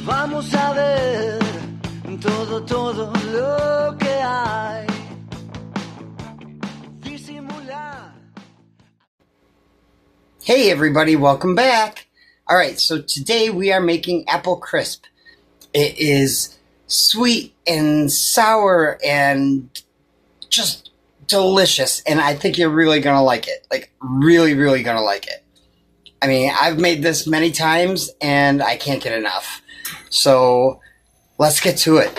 Vamos a ver todo lo que hay. Disimular. Hey everybody, welcome back. Alright, so today we are making apple crisp. It is sweet and sour and just delicious, and I think you're really gonna like it. Like, really gonna like it. I mean, I've made this many times and I can't get enough. So, let's get to it.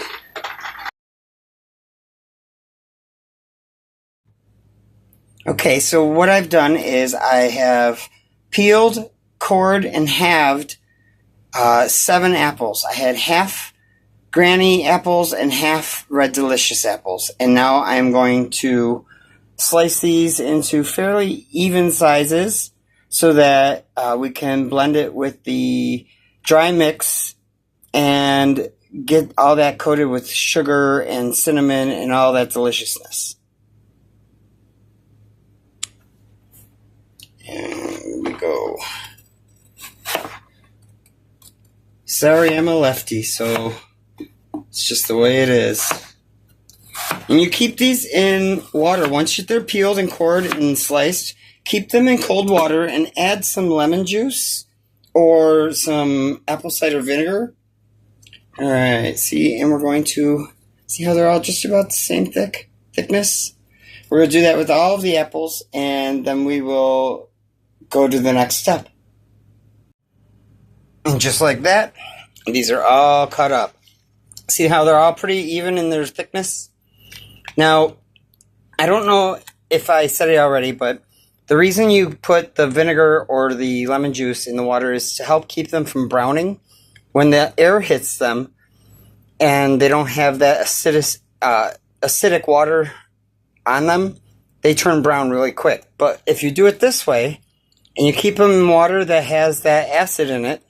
Okay, so what I've done is I have peeled, cored, and halved 7 apples. I had half Granny apples and half Red Delicious apples. And now I'm going to slice these into fairly even sizes so that we can blend it with the dry mix and get all that coated with sugar and cinnamon and all that deliciousness. And here we go. Sorry, I'm a lefty, so it's just the way it is. And you keep these in water. Once they're peeled and cored and sliced, keep them in cold water and add some lemon juice or some apple cider vinegar. Alright, see, and we're going to see how they're all just about the same thickness. We're going to do that with all of the apples, and then we will go to the next step. And just like that, these are all cut up. See how they're all pretty even in their thickness? Now, I don't know if I said it already, but the reason you put the vinegar or the lemon juice in the water is to help keep them from browning. When the air hits them and they don't have that acidic water on them, they turn brown really quick. But if you do it this way, and you keep them in water that has that acid in it,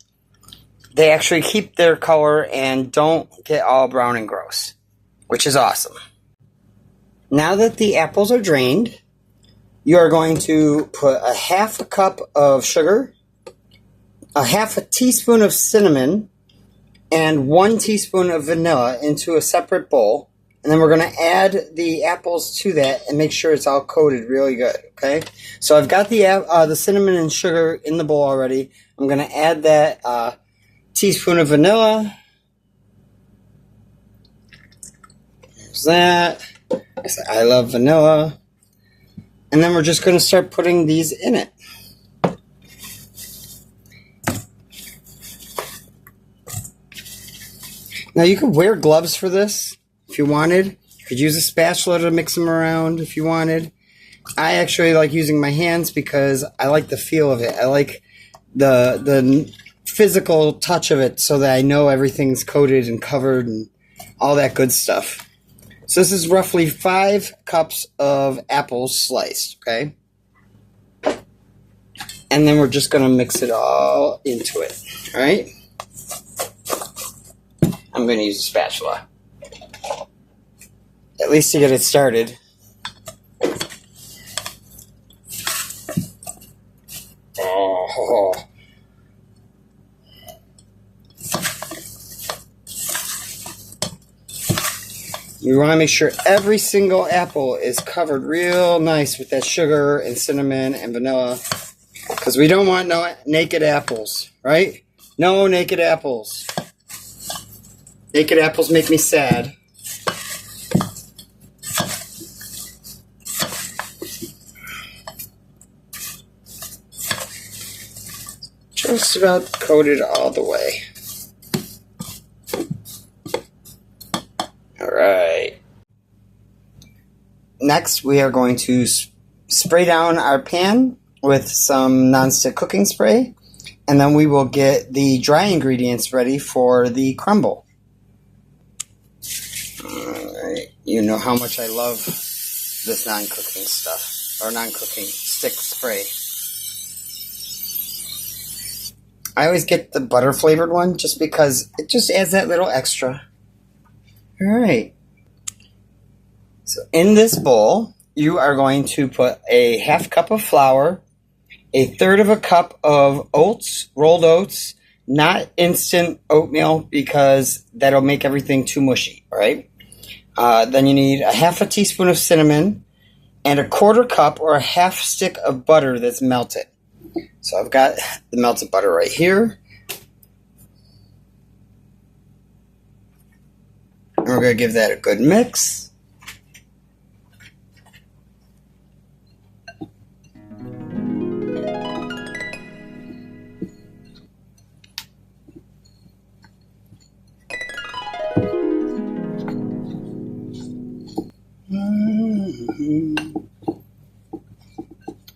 they actually keep their color and don't get all brown and gross, which is awesome. Now that the apples are drained, you are going to put a half a cup of sugar, a half a teaspoon of cinnamon, and 1 teaspoon of vanilla into a separate bowl. And then we're going to add the apples to that and make sure it's all coated really good, okay? So I've got the cinnamon and sugar in the bowl already. I'm going to add that teaspoon of vanilla. There's that. I love vanilla. And then we're just going to start putting these in it. Now you could wear gloves for this if you wanted. You could use a spatula to mix them around if you wanted. I actually like using my hands because I like the feel of it. I like the physical touch of it so that I know everything's coated and covered and all that good stuff. So this is roughly 5 cups of apples sliced, okay? And then we're just going to mix it all into it, all right? I'm going to use a spatula. At least to get it started. Oh. You want to make sure every single apple is covered real nice with that sugar and cinnamon and vanilla. Because we don't want no naked apples, right? No naked apples. Naked apples make me sad. Just about coated all the way. Alright. Next, we are going to spray down our pan with some nonstick cooking spray, and then we will get the dry ingredients ready for the crumble. Alright, you know how much I love this non-cooking stuff, or non-cooking stick spray. I always get the butter flavored one just because it just adds that little extra. Alright. So in this bowl, you are going to put a half cup of flour, a third of a cup of oats, rolled oats, not instant oatmeal because that'll make everything too mushy, all right? Then you need a half a teaspoon of cinnamon and a quarter cup or a half stick of butter that's melted. So I've got the melted butter right here. And we're going to give that a good mix.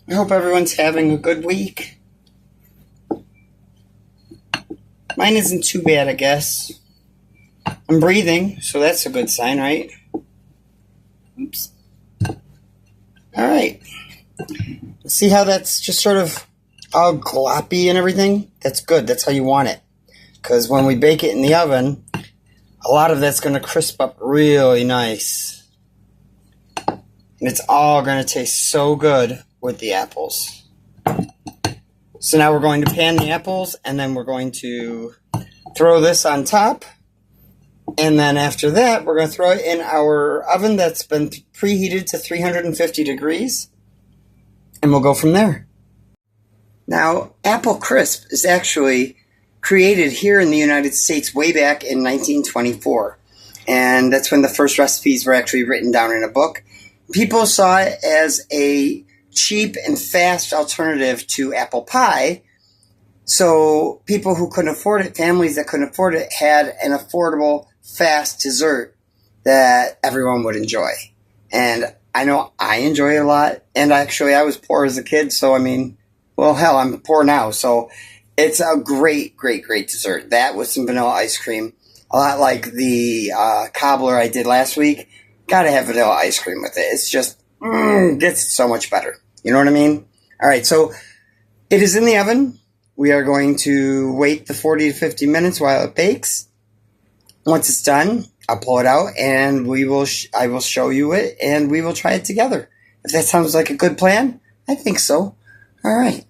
I hope everyone's having a good week. Mine isn't too bad, I guess. I'm breathing, so that's a good sign, right? Oops. Alright. See how that's just sort of all gloppy and everything? That's good. That's how you want it. Because when we bake it in the oven, a lot of that's going to crisp up really nice. And it's all going to taste so good with the apples. So now we're going to pan the apples, and then we're going to throw this on top. And then after that, we're going to throw it in our oven that's been preheated to 350 degrees. And we'll go from there. Now, apple crisp is actually created here in the United States way back in 1924. And that's when the first recipes were actually written down in a book. People saw it as a cheap and fast alternative to apple pie. So people who couldn't afford it, families that couldn't afford it, had an affordable, fast dessert that everyone would enjoy. And I know I enjoy it a lot. And actually, I was poor as a kid. So, I mean, well, hell, I'm poor now. So it's a great, great, great dessert. That with some vanilla ice cream. A lot like the cobbler I did last week. Gotta have vanilla ice cream with it. It's just, gets so much better. You know what I mean? All right, so it is in the oven. We are going to wait the 40 to 50 minutes while it bakes. Once it's done, I'll pull it out and I will show you it and we will try it together. If that sounds like a good plan, I think so. All right.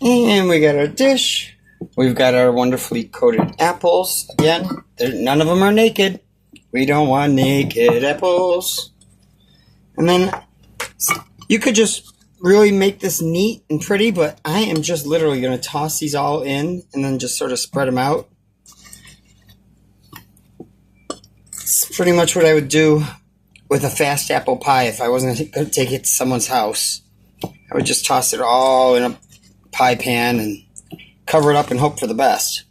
And we got our dish. We've got our wonderfully coated apples. Again, none of them are naked. We don't want naked apples. And then you could just really make this neat and pretty, but I am just literally going to toss these all in and then just sort of spread them out. It's pretty much what I would do with a fast apple pie if I wasn't going to take it to someone's house. I would just toss it all in a pie pan and cover it up and hope for the best.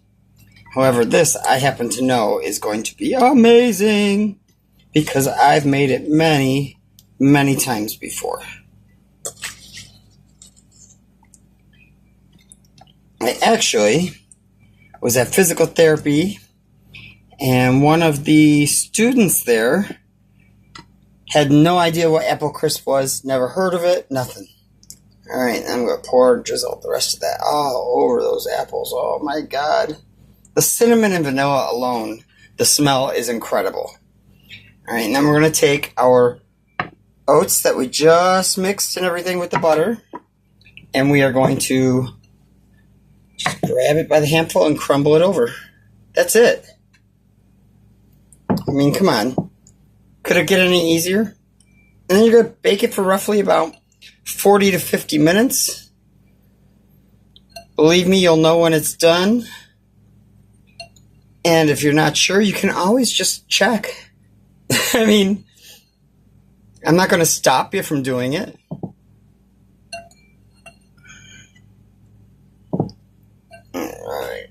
However, this, I happen to know, is going to be amazing because I've made it many, many times before. I actually was at physical therapy, and one of the students there had no idea what apple crisp was, never heard of it, nothing. All right, I'm going to pour and drizzle the rest of that all over those apples. Oh, my God. The cinnamon and vanilla alone, the smell is incredible. All right, and then we're going to take our oats that we just mixed and everything with the butter, and we are going to just grab it by the handful and crumble it over. That's it. I mean, come on. Could it get any easier? And then you're going to bake it for roughly about 40 to 50 minutes. Believe me, you'll know when it's done. And if you're not sure, you can always just check. I mean, I'm not going to stop you from doing it. Alright.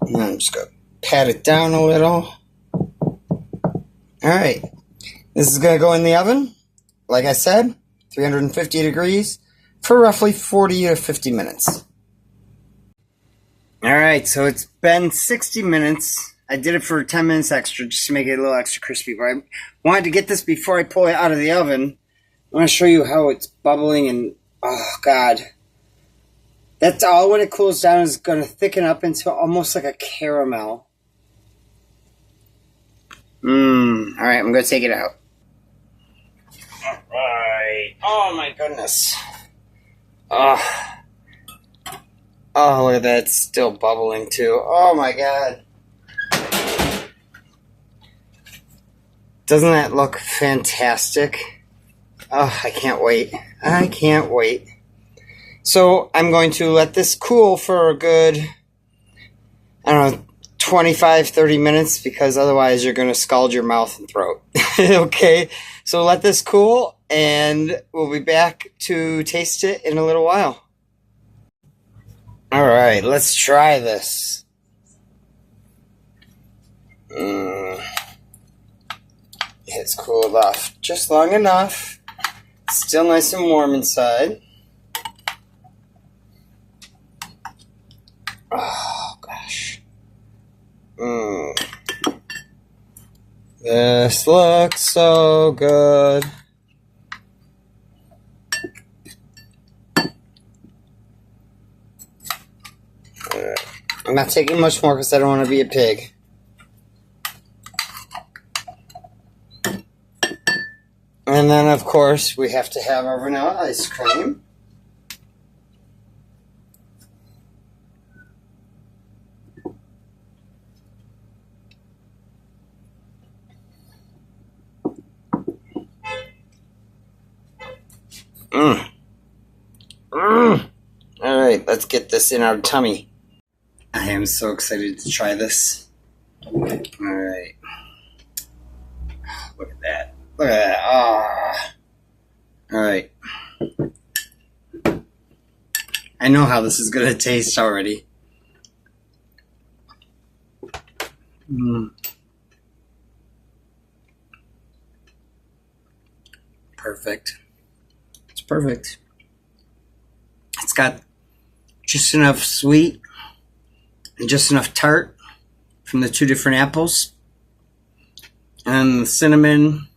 And I'm just going to pat it down a little. Alright. This is going to go in the oven, like I said, 350 degrees for roughly 40 to 50 minutes. Alright, so it's been 60 minutes. I did it for 10 minutes extra just to make it a little extra crispy. But I wanted to get this before I pull it out of the oven. I want to show you how it's bubbling and, oh, God. That's all when it cools down is going to thicken up into almost like a caramel. Alright, I'm going to take it out. Alright. Oh my goodness. Oh, look at that. It's still bubbling too. Oh my god. Doesn't that look fantastic? Oh, I can't wait. I can't wait. So I'm going to let this cool for a good, I don't know, 25, 30 minutes, because otherwise you're going to scald your mouth and throat. Okay, so let this cool, and we'll be back to taste it in a little while. Alright, let's try this. It's cooled off just long enough. Still nice and warm inside. Oh, gosh. This looks so good. I'm not taking much more because I don't want to be a pig. And then, of course, we have to have our vanilla ice cream. Alright, let's get this in our tummy. I am so excited to try this. Alright. Look at that. Look at that. Ah. Alright. I know how this is going to taste already. Perfect. It's perfect. It's got just enough sweet and just enough tart from the two different apples, and the cinnamon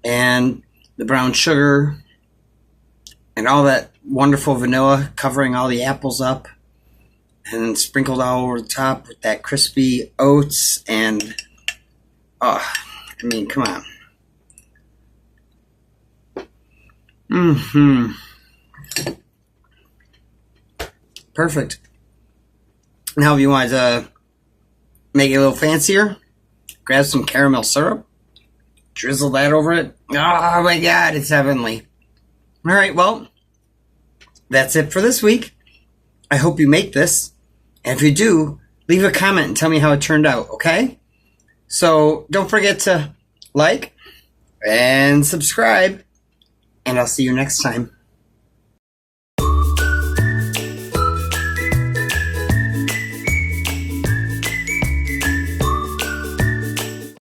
and the brown sugar and all that wonderful vanilla covering all the apples up, and sprinkled all over the top with that crispy oats. And I mean, come on. Perfect. Now, if you want to make it a little fancier, grab some caramel syrup, drizzle that over it. Oh my god, it's heavenly. Alright, well, that's it for this week. I hope you make this. And if you do, leave a comment and tell me how it turned out, okay? So don't forget to like and subscribe. And I'll see you next time.